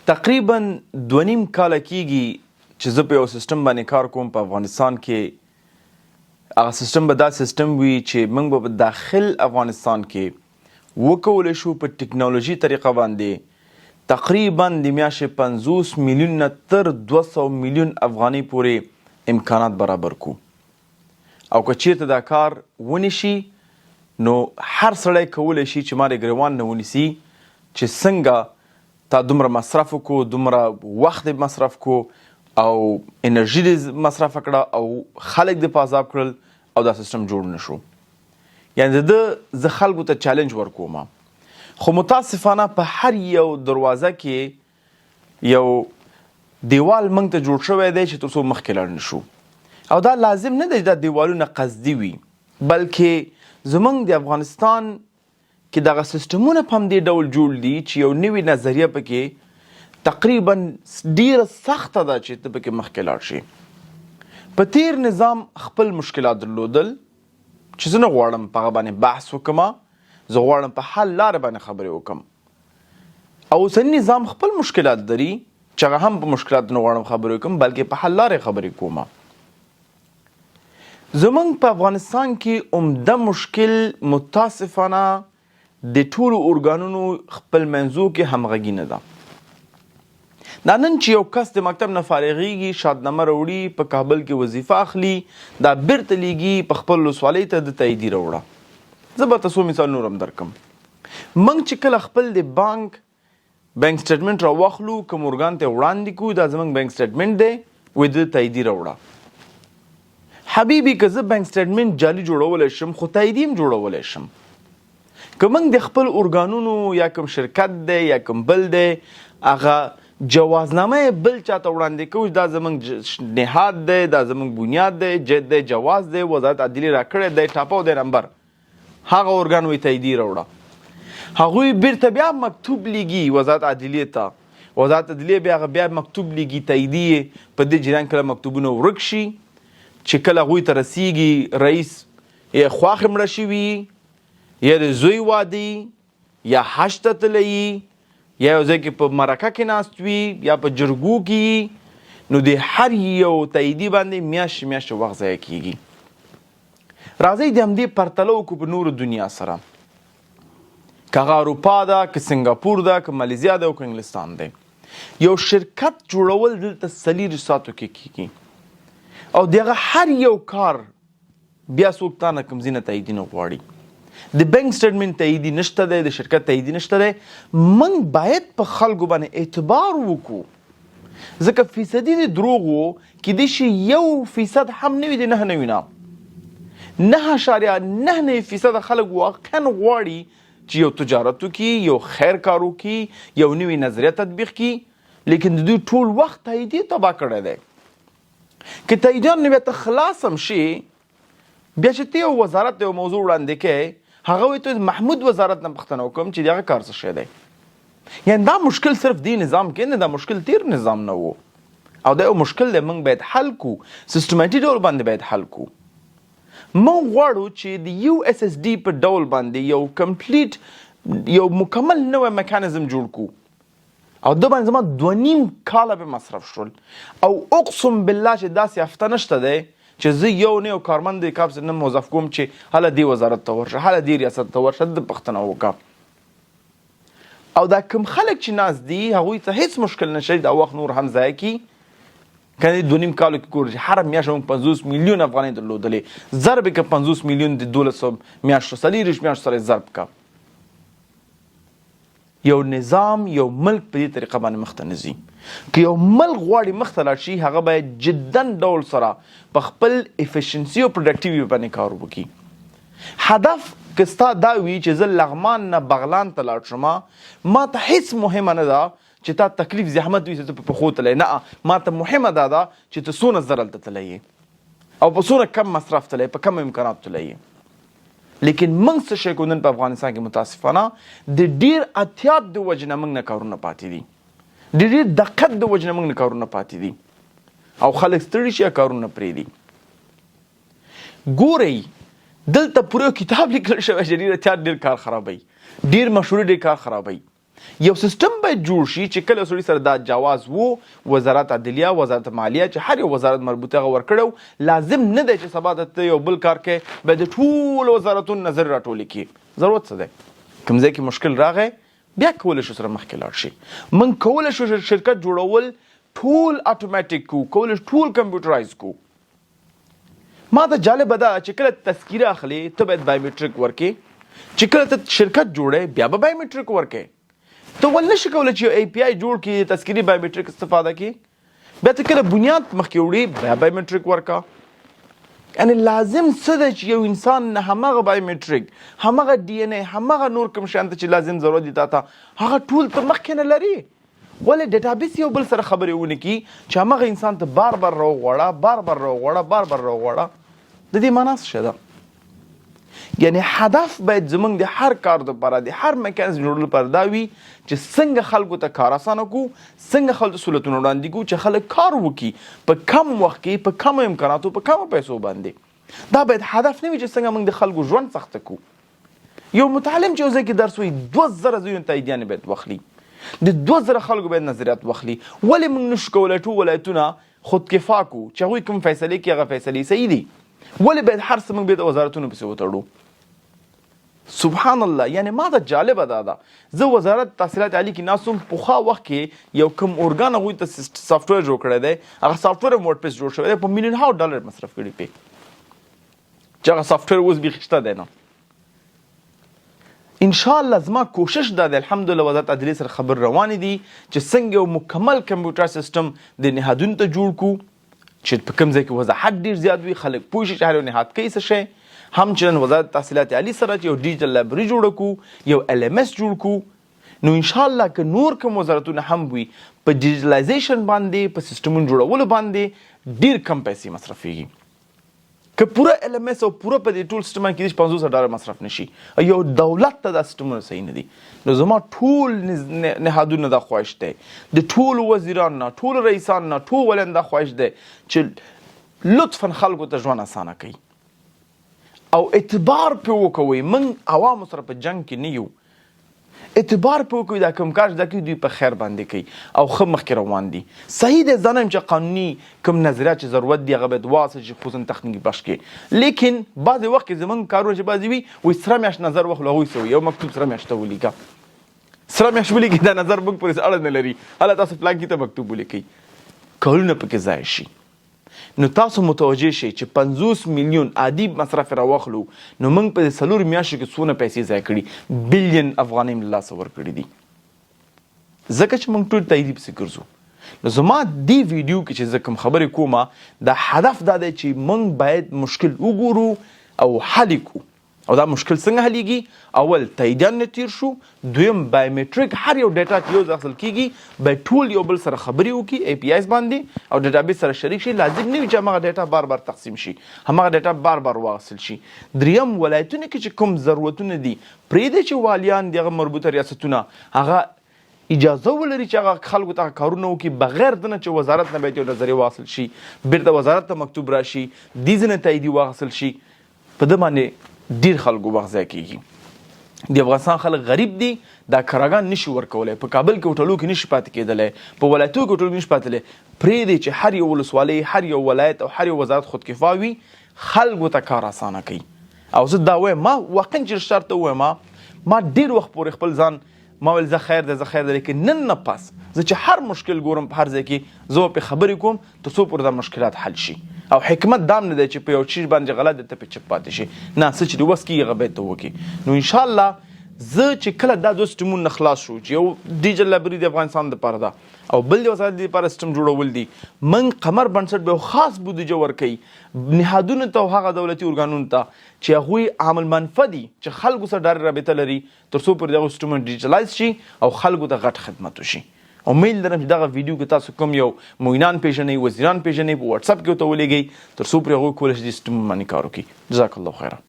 تقریبا 2.5 کاله کېږي چې زه په یو سیستم باندې کار کوم په افغانستان کې. هغه سیستم به دا سیستم وي چې موږ به په داخل افغانستان کې وکولی شو په ټکنالوژي طریقه باندې تقریبا د میاشتې 50 میلیون نه تر 200 میلیون افغانۍ پورې امکانات برابر کو. او که چیرته دا کار ونشي نو هر سړی کولی شي چې ما د ګریوان نه ونیسي چې څنګه تا دومره مصرف کو، دومره وخت مصرف کو او انرژي دې مصرف کړه او خلک دې په عذاب کړل او دا سیستم جوړ نشو. یعنی زه خلکو ته چالنج ورکوم، خو متاسفانه په هر یو دروازه کې یو دیوال موږ ته جوړ شوی دی چې تر څو مخکې لاړ نشو. او دا لازم نه دی دا دیوالونه قصدي وي، بلکې زموږ د افغانستان کې دغه سیستمونه په همدې ډول جوړ دي چې یو نوې نظریه پکې تقریبا ډیره سخته ده چې ته پکې مخکې لاړ شي. په تیر نظام خپل مشکلات درلودل چې زه نه غواړم په هغه باندې بحث وکړم، زه غواړم په حل لارې باندې خبرې وکړم. او اوسني نظام خپل مشکلات لري چې هغه هم په مشکلاتو نه غواړم خبرې وکړم بلکې په حل لارې خبرې کوم. زمونږ په افغانستان کې عمده مشکل متاسفانه د ټولو ارګانونو خپل منځو کې همغږي نه ده. دا نن چې یو کس د مکتب نه فارغېږي، شهادتنامه راوړي، په کابل کې وظیفه اخلي، دا بیرته لیږي په خپل ولسوالۍ ته د تاییدي راوړه. زه به تاسو مثال نور هم درکم. موږ چې کله خپل د بانک سټیټمنټ راواخلو کوم ارګان ته وړاندې کړو دا زموږ بانک سټیټمنټ دی، وایي د تاییدي راوړه. حبیبي که زه بانک سټیټمنټ جعلي جوړولی شم خو تاییدي هم جوړولی شم. که موږ د خپل ارګانونو یا کوم شرکت دی یا کوم بل دی هغه جوازنامه بل چاته وړاندې کوو، دا زموږ نهاد دی، دا زموږ بنیاد دی، جد دی، جواز دی، وزارت عدلیې راکړی دی، ټاپه دی نمبر، هغه ارګان وایي تاییدي راوړه. هغوی بیرته بیا مکتوب لیږي وزارت عدلیې ته، وزارت عدلیې بیا مکتوب لیږي تاییدي یې. په دې جریان کله مکتوبونه ورک شي چې کله هغوی ته رسیږي رئیس یا خواښې مړه شوي یا د زوی واده یا حج ته تللی یا یو ځای کې په مرکه کې ناست وي یا په جرګو کې، نو د هر یو تاییدي باندې میاشتې میاشتې وخت ضایع کېږي. راځئ د همدې پرتله وکړو په نورو دنیا سره، که هغه اروپا ده، که سنګاپور ده، که مالیزیا ده او که انګلستان دی. یو شرکت جوړول دلته 40 ساعتو کې کېږي او د هغه هر یو کار بیا څوک تا نه کوم ځای نه تاییدي نه غواړي. د بانک سټیټمنټ تاییدي نشته دی، د شرکت تاییدي نشته دی. موږ باید په خلکو باندې اعتبار وکړو، ځکه فیصدي د دروغو کیدای شي 1% هم نه وي د 9.9 9.9% خلک واقعا غواړي چې یو تجارت وکړي، یو خیر کار وکړي، یو نوې نظریه تطبیق کړي، لیکن د دوی ټول وخت تاییدي تباه کړی دی. که تاییدیان نه بیا ته خلاص هم شي، بیا چې ته یو وزارت یو موضوع وړاندې کوې، هغه وایي ته محمود وزارت نه پوښتنه وکړم چې د هغه کار څه شی دی. یعنی دا مشکل صرف دې نظام کې نه، دا مشکل تیر نظام نه و او دا یو مشکل دی موږ باید حل کو، سیستماتیک ډول باندې باید حل کو. موږ غواړو چې د USSD په ډول باندې یو کمپلیټ یو مکمل نوی میکانیزم جوړ کو او د باندې زما 2.5 کاله به مصرف شول او اقسم بالله چې داسې هفته نشته دی چې زه یو نه یو کارمند د کابس نه موظف کوم چې هله دې وزارت ته ورشه، هله دې ریاست ته ورشه، د پوښتنه وکړه. او دا کوم خلک چې ناست دي هغوی ته هیڅ مشکل نشي دا وخت نور هم ضایع کړي. که 2.5 کالو کې ګورو چې هره میاشت موږ 50 میلیون افغانۍ درلودلې، ضرب یې که 50 میلیون د 1200 میاشتو 40 میاشتو سره ضرب که. یو نظام یو ملک په دې طریقه باندې مخ ته نه ځي. که یو ملک غواړي مخ ته لاړ شي هغه باید جدا ډول سره په خپل افیشنسي او پروډکټیویټي باندې کار وکړي. هدف که ستا دا وي چې زه لغمان نه بغلان ته لاړ شم، ما ته هیڅ مهمه نه ده چې تا تکلیف زحمت وي چې ته په پښو تللی، نه، ما ته مهمه دا ده چې ته څونه زر هلته تللی او په څونه کم مصرف تللی، په کم امکاناتو تللی. لیکن موږ څه شی کوو نن په افغانستان کې متاسفانه د ډیر احتیاط د وجې نه موږ نه کارونه پاتې دي، د ډیر دقت د وجې نه موږ نه کارونه پاتې دي او خلک ستړي شي کارونه پرېږدي. ګورئ دلته پوره کتاب لیکل شوی چې ډیر احتیاط ډیر کار خرابوي، ډیر مشهوري ډیر کار خرابوي. یو سیستم باید جوړ شي چې کله سړي سره دا جواز وو وزارت عدلیه وزارت مالیه چې هر یو وزارت مربوطه هغه ورکړی لازم نه دی چې سبا ته یو بل کار کې باید د ټولو وزارتونو نظر راټولې کړي ضرورت څه دی کوم ځای کې مشکل راغی بیا کولی شو سره مخکې لاړ شي موږ کولی شو شرکت جوړول ټول اتوماتیک کولی شو ټول کمپیوټرایز کو ما ته جالبه ده چې کله تذکیره اخلي ته باید بایومیټریک ورکې چې کله ته شرکت جوړې بیا به بایومیټریک ورکې ته ول نشي کولی چې یو API جوړ کړي تذکیري بایومیټریک استفاده کړي بیا ته کله بنیاد مخکې وړي بیا بایومیټریک ورکا یعنی لازم څه دی چې یو انسان نه همغه بایومیټریک همغه DNA همغه نور کوم شیان چې لازم ضرورت دي تا ته هغه ټول ته مخکې نه لري ولې ډیټابیس یو بل سره خبرې ونه کړي چې همغه انسان ته بار بار راوغواړه بار بار راوغواړه د دې معنا څه ده یعنی هدف باید زمونږ د هر کار دپاره د هر میکانیزم جوړولو لپاره دا وي چې څنګه خلکو ته کار اسانه کړو څنګه خلکو ته سهولتونه وړاندې کړو چې خلک کار وکړي په کم وخت کې په کمو امکاناتو په کمو پیسو باندې دا باید هدف نه وي چې څنګه موږ د خلکو ژوند سخته کړو یو متعلم چې یو ځای کې درس وایي 2000 زویونو ته ایډیانې باید واخلي د 2000 خلکو باید نظریات واخلي ولې موږ نشو کولی ټول ولایتونه خودکفا کړو چې هغوی کوم فیصلې کوي هغه فیصلې صحیح دي ولې باید هر څه موږ بیا د وزارتونو پسې وتړو سبحان الله یعنی ما ته جالبه ده زه وزارت تحصیلات عالی کې ناسم پخوا وخت کې یو کوم ارګان هغوی ته سافټویر جوړ کړی دی هغه سافټویر هم ورډپریس جوړ شوی دی په $1,000,000 مصرف کړي پې چې هغه سافټویر اوس بیخي شته دی نه انشاءالله زما کوشش دا دی الحمدلله وزارت عدلیې سره خبر روانې دي چې څنګه یو مکمل کمپیوټر سیسټم د نهادونو ته جوړ کړو چې په کوم ځای کې وضاحت ډېر زیات وي خلک پوه شي چې هر یو نهاد کوي څه شی همچنان وزارت تحصیلات عالی سره چې یو ډیجیټل لایبرري جوړه کړو یو LMS جوړ کړو نو انشاءالله که نور کوم وزارتونه هم وي په ډیجیټلایزیشن باندې په سیسټمونو جوړولو باندې ډېر کم پیسې مصرفېږي که پوره LMS او پوره په دې ټول سیسټم کې $500 مصرف نشي یو دولت ته دا سیسټمونه صحیح نه دي نو زما ټول نهادونه دا خواهش دی د ټولو وزیرانو نه ټولو رئیسانو نه ټول ولایتونو دا خواهش دی چې لطفا خلکو ته ژوند اسانه کوي او اعتبار پې وکوئ موږ عوامو سره په جنګ کې نه یو اعتبار پې وکوئ دا کوم کار چې دا کوي دوی په خیر باندې کوي او ښه مخکې روان دي صحیح دی زه نه یم چې قانوني کوم نظریات چې ضرورت دي هغه باید واصل شي خصوصا تخنیکي بخش کې لیکن بعضې وخت کې زموږ کارونه چې بعضې وي وایي سره میاشت نظر واخلو هغوی څه وایي یو مکتوب سره میاشت ته ولیکه سره میاشت ولیکئ دا نظر موږ پورې اړه نه لري هله تاسو پلانکي ته مکتوب ولیکئ کارونه پکې ضایع شي نو تاسو متوجه شئ چې 50 میلیون عادي مصرف راواخلو نو موږ په 4 میاشتو کې څونه پیسې ضایع کړي بلیون افغانۍ له لاسه ورکړي دي ځکه چې موږ ټول تاییدي پسې ګرځو نو زما دې ویډیو کې چې زه کوم خبرې کومه دا هدف دا دی چې موږ باید مشکل وګورو او حل کړو او دا مشکل څنګه حلیږي اول تاییدیان نه تیر شو دویم بایومیټریک هر یو ډیټا چې یو ځای اخیستل کیږي باید ټول یو بل سره خبرې وکړي APIs باندې او ډیټابیس سره شریک شي لازم نه وي چې همغه ډیټا بار بار تقسیم شي همغه ډیټا بار بار واخیستل شي دریم ولایتونه کې چې کوم ضرورتونه دي پرېږدئ چې والیان دغه مربوطه ریاستونه هغه اجازه ولري چې هغه خلکو ته کارونه وکړي بغیر د نه چې وزارت نه باید یو نظریه واخیستل شي بیرته وزارت ته مکتوب راشي دې ځینې تاییدي واخیستل شي په ده باندې ډیر خلکو وخت ضایع کیږي د افغانستان خلک غریب دي دا کراګان نشي ورکولی په کابل کې هوټلو کې نشي پاتې کېدلی په ولایتو کې هوټلو کې نشي پاتلی پرېږدئ چې هر یو ولسوالۍ هر یو ولایت او هر یو وزارت خودکفا وي خلکو ته کار اسانه کوي او زه دا وایم ما واقعا چې رښتیا ورته ووایم ما ډېر وخت پورې خپل ځان ما ویل زه خیر دی لیکن نن نه پس زه چې هر مشکل ګورم په هر ځای کې زه پرې خبرې کوم تر څو پورې دا مشکلات حل شي او حکمت دام نه دی چې په یو چیز باندې غلط دی ته پې چپ پاتې شي نه څه چې د وس کېږي هغه باید ته وکړي نو انشاءالله زه چې کله دا دوه سیسټمونه نه خلاص شو چې یو ډیجیټل لایبرري د افغانستان دپاره ده او بل د وسایلو دپاره سیسټم جوړول دي موږ قمر بنسټ به یو خاص بودیجه ورکوي نهادونو ته او هغه دولتي ارګانونو ته چې هغوی عامل منفعه دي چې خلکو سره ډېره رابطه لري تر څو پورې دغه سیسټمونه ډیجیټلایز شي او خلکو ته غټ خدمت وشي امید لرم چې دغه ویډیو کې تاسو کوم یو معینان پیژنئ وزیران پیژنئ په واتساپ کې ورته ولېږئ تر څو پرې هغوی کولی شي دې سیسټمونو باندې کار وکړي جزاک الله خیره